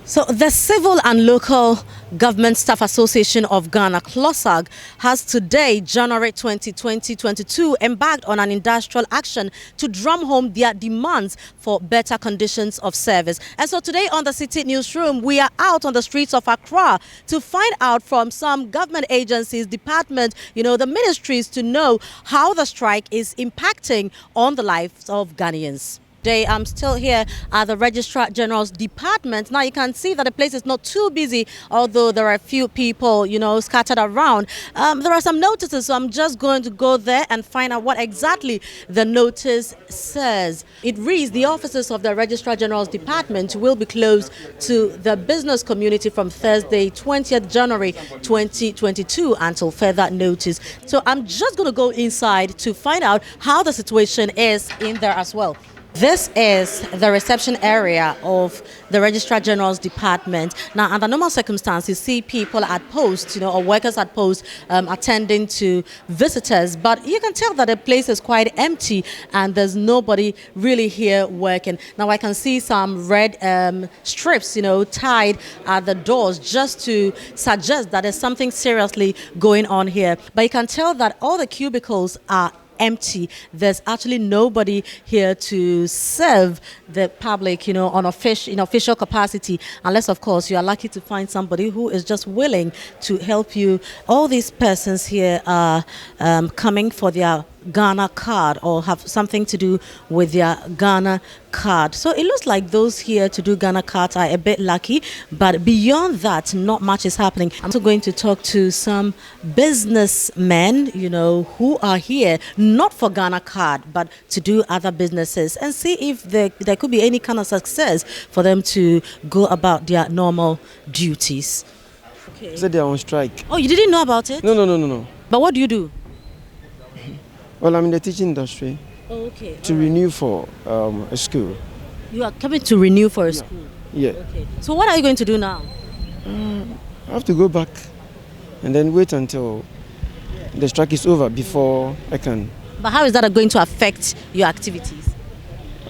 So the Civil and Local Government Staff Association of Ghana, CLOGSAG, has today, January 2022, embarked on an industrial action to drum home their demands for better conditions of service. And so today on the Citi Newsroom, we are out on the streets of Accra to find out from some government agencies, departments, the ministries, to know how the strike is impacting on the lives of Ghanaians. Today, I'm still here at the Registrar General's department. Now you can see that the place is not too busy, although there are a few people, scattered around. There are some notices, so I'm just going to go there and find out what exactly the notice says. It reads, the offices of the Registrar General's department will be closed to the business community from Thursday, 20th January 2022 until further notice. So I'm just going to go inside to find out how the situation is in there as well. This is the reception area of the Registrar General's department. Now, under normal circumstances, you see people at post, or workers at post attending to visitors. But you can tell that the place is quite empty and there's nobody really here working. Now, I can see some red strips, tied at the doors just to suggest that there's something seriously going on here. But you can tell that all the cubicles are empty. There's actually nobody here to serve the public, in official capacity, unless, of course, you are lucky to find somebody who is just willing to help you. All these persons here are coming for their Ghana card or have something to do with their Ghana card. So it looks like those here to do Ghana cards are a bit lucky, but beyond that, not much is happening. I'm also going to talk to some businessmen, who are here not for Ghana card, but to do other businesses and see if there could be any kind of success for them to go about their normal duties. Okay. Said they're on strike. Oh, you didn't know about it? No. But what do you do? Well, I'm in the teaching industry. Oh, okay. To renew for a school. You are coming to renew for a school? Yeah. Okay. So what are you going to do now? I have to go back and then wait until the strike is over before I can. But how is that going to affect your activities?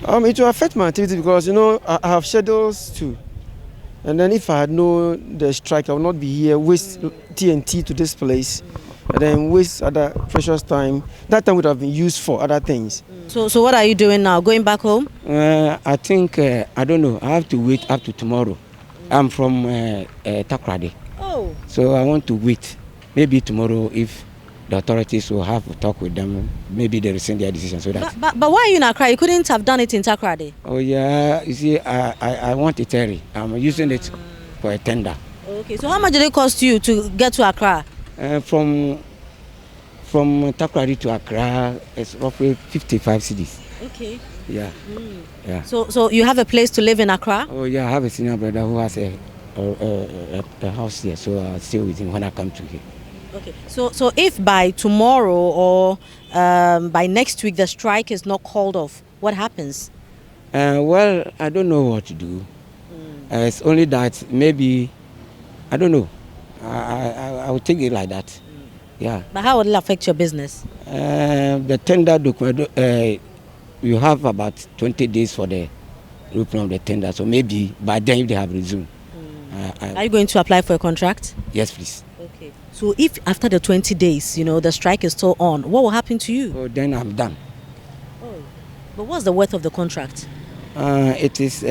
It will affect my activity because, I have schedules too. And then if I had known the strike, I would not be here, waste TNT to this place. And then waste other precious time. That time would have been used for other things. So what are you doing now? Going back home? I think, I don't know. I have to wait up to tomorrow. I'm from Takrady. Oh. So I want to wait. Maybe tomorrow, if the authorities will have a talk with them, maybe they rescind their decision. So that. But why are you in Accra? You couldn't have done it in Takrady. Oh yeah, you see, I want it early. I'm using it for a tender. Okay. So how much did it cost you to get to Accra? From Takrady to Accra, it's roughly 55 cedis. Okay. Yeah. Yeah. So you have a place to live in Accra? Oh yeah, I have a senior brother who has a house here, so I'll stay with him when I come to here. Okay. So if by tomorrow or by next week the strike is not called off, what happens? Well, I don't know what to do. It's only that maybe, I don't know. I will take it like that. Yeah. But how will it affect your business? The tender document, you have about 20 days for the opening of the tender. So maybe by then if they have resumed. Are you going to apply for a contract? Yes, please. Okay. So if after the 20 days, the strike is still on, what will happen to you? So then I'm done. Oh. But what's the worth of the contract? It is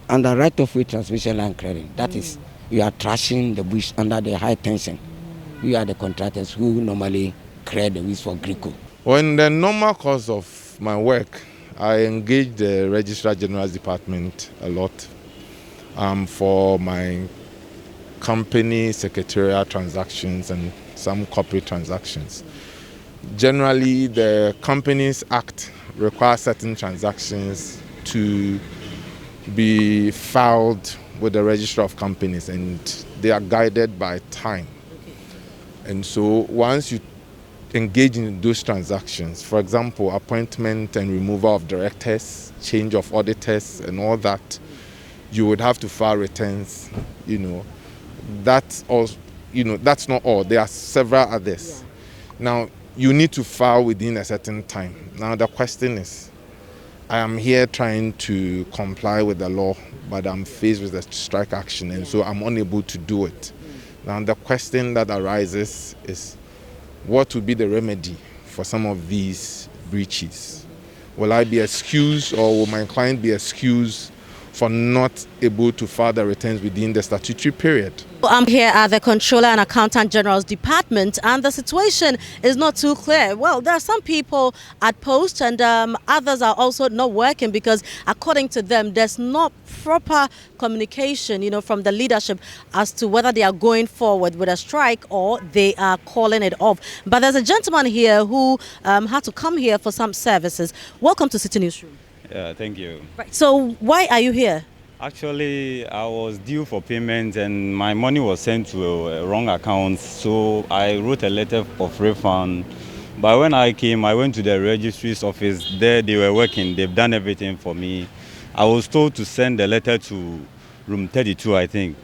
under right of way transmission line clearing. That is, you are trashing the bush under the high tension. We are the contractors who normally clear the weeds for Greco. Well, in the normal course of my work, I engage the Registrar General's department a lot for my company secretarial transactions and some corporate transactions. Generally, the Companies Act requires certain transactions to be filed with the Registrar of Companies, and they are guided by time. Okay. And so once you engage in those transactions, for example, appointment and removal of directors, change of auditors and all that, you would have to file returns, That's all, that's not all. There are several others. Yeah. Now, you need to file within a certain time. Now, the question is, I am here trying to comply with the law but I'm faced with a strike action, and so I'm unable to do it. Now the question that arises is, what would be the remedy for some of these breaches? Will I be excused, or will my client be excused for not able to file the returns within the statutory period? I'm here at the Controller and Accountant General's Department, and the situation is not too clear. Well, there are some people at post, and others are also not working because, according to them, there's not proper communication, from the leadership as to whether they are going forward with a strike or they are calling it off. But there's a gentleman here who had to come here for some services. Welcome to Citi Newsroom. Yeah, thank you. Right. So why are you here? Actually, I was due for payment and my money was sent to a wrong account, so I wrote a letter of refund. But when I came, I went to the registry's office. There they were working, they've done everything for me. I was told to send the letter to room 32, I think.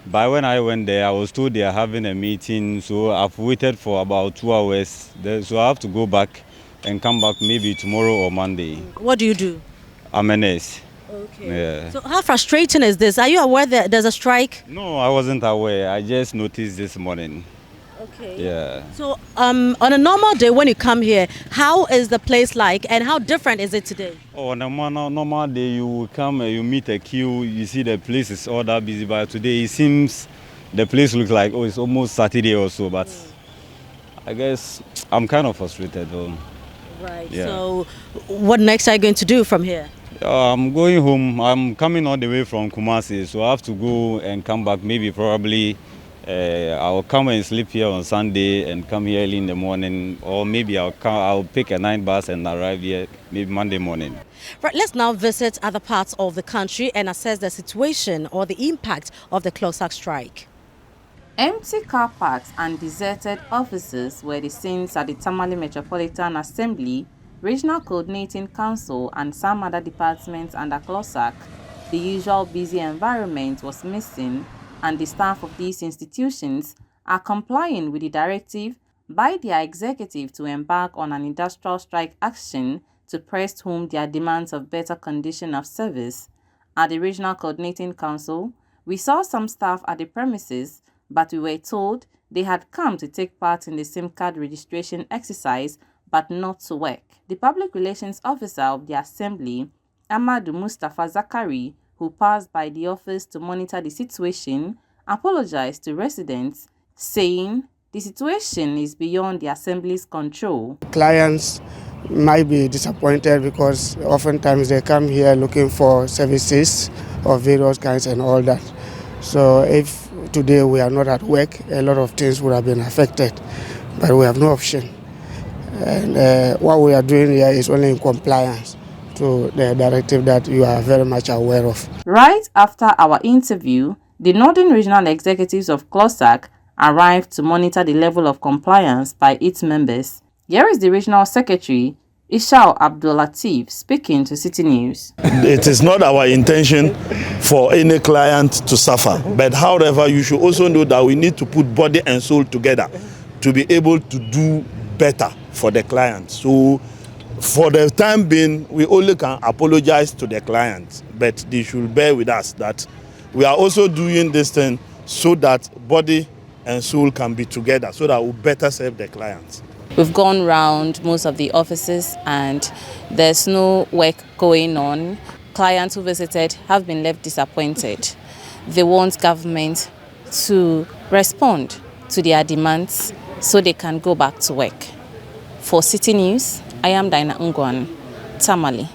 But when I went there, I was told they are having a meeting, so I've waited for about 2 hours. So I have to go back and come back maybe tomorrow or Monday. What do you do? I'm a nurse. Okay. Yeah. So how frustrating is this? Are you aware that there's a strike? No, I wasn't aware. I just noticed this morning. Okay. Yeah. So on a normal day when you come here, how is the place like and how different is it today? Oh, on a normal day you will come and you meet a queue, you see the place is all that busy, but today it seems the place looks like, it's almost Saturday or so, but I guess I'm kind of frustrated though. Right. Yeah. So what next are you going to do from here? I'm going home. I'm coming all the way from Kumasi, so I have to go and come back. Maybe probably I'll come and sleep here on Sunday and come here early in the morning, or maybe I'll pick a night bus and arrive here maybe Monday morning. Right. Let's now visit other parts of the country and assess the situation or the impact of the CLOGSAG strike. Empty car parks and deserted offices were the scenes at the Tamale Metropolitan Assembly, Regional Coordinating Council and some other departments under CLOGSAG. The usual busy environment was missing, and the staff of these institutions are complying with the directive by their executive to embark on an industrial strike action to press home their demands of better condition of service. At the Regional Coordinating Council, we saw some staff at the premises, but we were told they had come to take part in the SIM card registration exercise but not to work. The Public Relations Officer of the Assembly, Amadou Mustafa Zakari, who passed by the office to monitor the situation, apologized to residents, saying the situation is beyond the Assembly's control. Clients might be disappointed because oftentimes they come here looking for services of various kinds and all that. So if today we are not at work, a lot of things would have been affected, but we have no option. And what we are doing here is only in compliance to the directive that you are very much aware of. Right after our interview, the Northern Regional Executives of CLOGSAG arrived to monitor the level of compliance by its members. Here is the Regional Secretary, Ishao Abdul Latif, speaking to Citi News. It is not our intention for any client to suffer, but however, you should also know that we need to put body and soul together to be able to do better for the client. So for the time being, we only can apologize to the client, but they should bear with us that we are also doing this thing so that body and soul can be together, so that we better serve the clients. We've gone round most of the offices and there's no work going on. Clients who visited have been left disappointed. They want government to respond to their demands so they can go back to work. For Citi News, I am Dinah Ngwan, Tamale.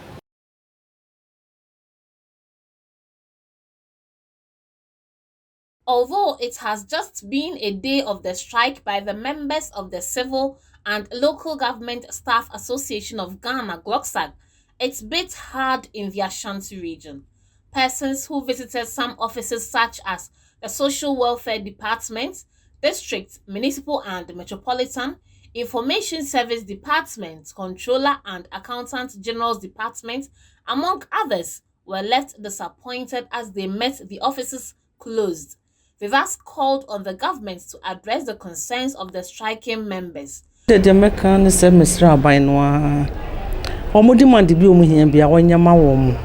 Although it has just been a day of the strike by the members of the Civil and Local Government Staff Association of Ghana, CLOGSAG, it's bit hard in the Ashanti region. Persons who visited some offices such as the Social Welfare Department, District, Municipal and Metropolitan, Information Service Department, Controller and Accountant General's Department, among others, were left disappointed as they met the offices closed. They thus called on the government to address the concerns of the striking members. The Jamaican is a Mr. Bainwa. Omudi Mandibu here be a wanyama woman.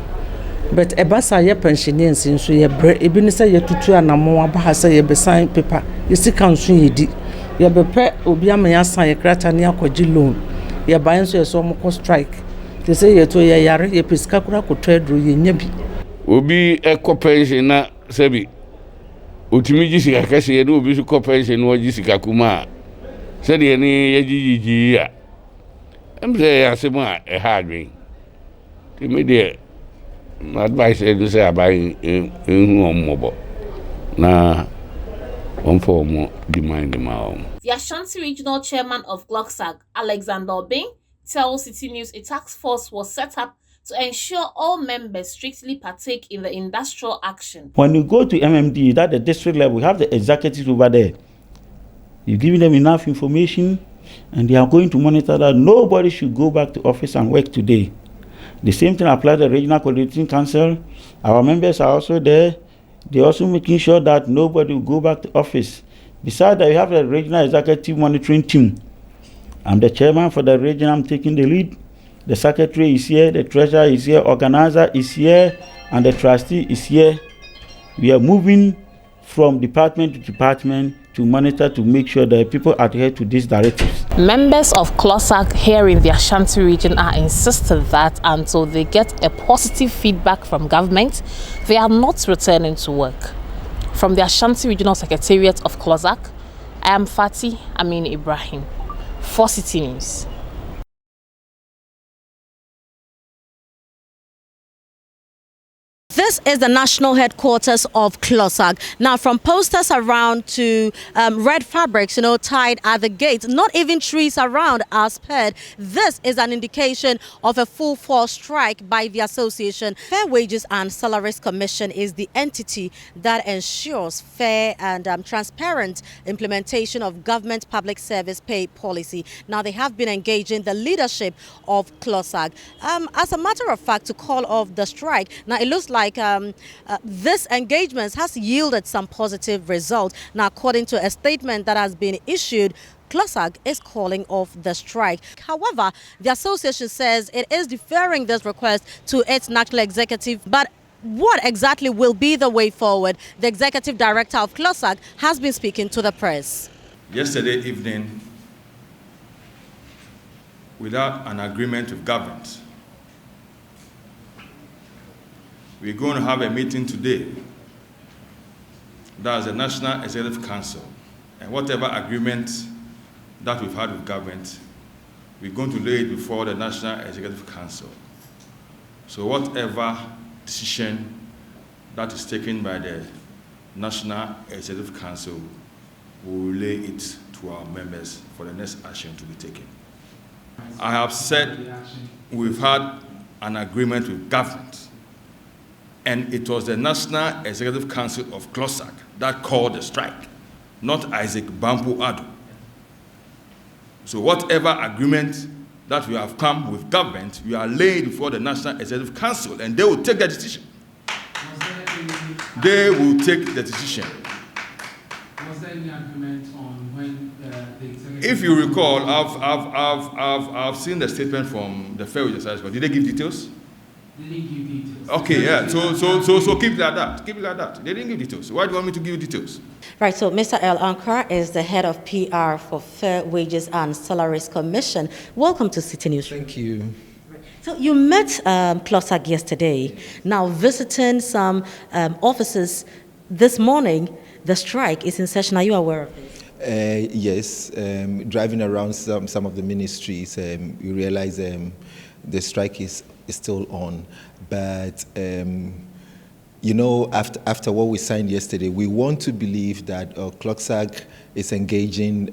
but ebasa ye pensioners nso ye bre ebi ne say ye tutu anamo aba say ye be sign paper ye sika nso ye di ye be pe obi amanya sign ye krata ne akogi loan ye buy nso ye so mo strike they say ye to ye yare ye pesika kura ko trade ye nya bi obi eko pension na sebi otimi ji sika kase ye no obi su ko pension no ji sika kuma se de ne ye ji ya emse ya se mo e ha dwen me de my advice is say about who na one for more demand them. The Ashanti Regional Chairman of CLOGSAG, Alexander Obing, tells Citi News a task force was set up to ensure all members strictly partake in the industrial action. When you go to MMD, at the district level, we have the executives over there. You're giving them enough information, and they are going to monitor that nobody should go back to office and work today. The same thing applies to the Regional Coordinating Council. Our members are also there. They're also making sure that nobody will go back to office. Besides that, we have the Regional Executive Monitoring Team. I'm the chairman for the region. I'm taking the lead. The secretary is here, the treasurer is here, organizer is here, and the trustee is here. We are moving from department to department to monitor to make sure that people adhere to these directives. Members of CLOGSAG here in the Ashanti region are insistent that until they get a positive feedback from government, they are not returning to work. From the Ashanti Regional Secretariat of CLOGSAG, I am Fati Amin Ibrahim for Citi News. This is the national headquarters of CLOGSAG. Now, from posters around to red fabrics, tied at the gate, not even trees around are spared. This is an indication of a full-force strike by the association. Fair Wages and Salaries Commission is the entity that ensures fair and transparent implementation of government public service pay policy. Now, they have been engaging the leadership of CLOGSAG. As a matter of fact, to call off the strike, now it looks like this engagement has yielded some positive results. Now, according to a statement that has been issued, CLOGSAG is calling off the strike. However, the association says it is deferring this request to its national executive. But what exactly will be the way forward? The executive director of CLOGSAG has been speaking to the press. Yesterday evening, without an agreement with government, we're going to have a meeting today. That's the National Executive Council. And whatever agreement that we've had with government, we're going to lay it before the National Executive Council. So whatever decision that is taken by the National Executive Council, we will lay it to our members for the next action to be taken. I have said we've had an agreement with government, and it was the National Executive Council of CLOGSAG that called the strike, not Isaac Bambu Ado. So whatever agreement that we have come with government, we are laid before the National Executive Council, and they will take the decision. They will take the decision. Was there any agreement on when the executive... If you recall, I've seen the statement from the Fair Wages, but did they give details? They didn't give details. Okay, yeah. So keep it like that. Keep it like that. They didn't give details. Why do you want me to give you details? Right. So Mr. El Ankara is the head of PR for Fair Wages and Salaries Commission. Welcome to Citi Newsroom. Thank you. So you met CLOGSAG yesterday. Now visiting some offices this morning. The strike is in session. Are you aware of this? Yes. Driving around some of the ministries, we realize the strike is still on, but after what we signed yesterday, we want to believe that CLOGSAG is engaging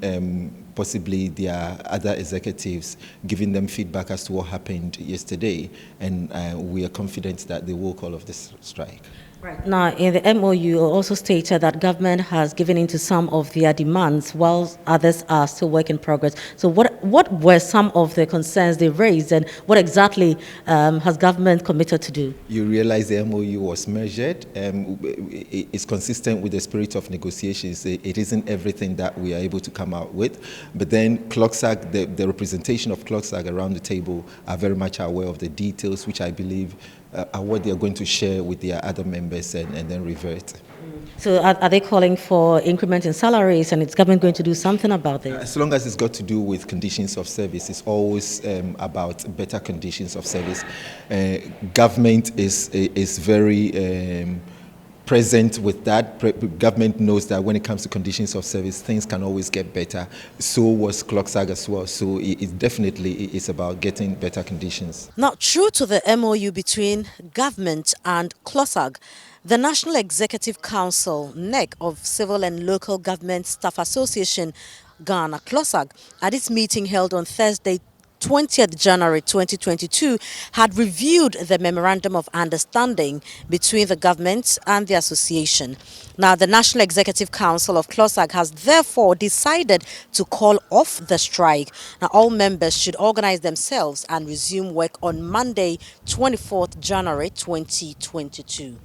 possibly their other executives, giving them feedback as to what happened yesterday, and we are confident that they will call off this strike. Right. Now, in the MOU also stated that government has given in to some of their demands, while others are still work in progress. So what were some of the concerns they raised, and what exactly has government committed to do? You realize the MOU was measured. It's consistent with the spirit of negotiations. It isn't everything that we are able to come out with. But then CLOGSAG, the representation of CLOGSAG around the table are very much aware of the details, which I believe what they are going to share with their other members and then revert. So are they calling for increment in salaries, and is government going to do something about this? As long as it's got to do with conditions of service, it's always about better conditions of service. Government is very present with that. Government knows that when it comes to conditions of service, things can always get better. So was CLOGSAG as well. So it definitely is about getting better conditions. Now, true to the MOU between government and CLOGSAG, the National Executive Council, NEC, of Civil and Local Government Staff Association, Ghana, CLOGSAG, at its meeting held on Thursday, 20th January 2022, had reviewed the Memorandum of Understanding between the government and the association. Now, the National Executive Council of CLOGSAG has therefore decided to call off the strike. Now, all members should organize themselves and resume work on Monday, 24th January 2022.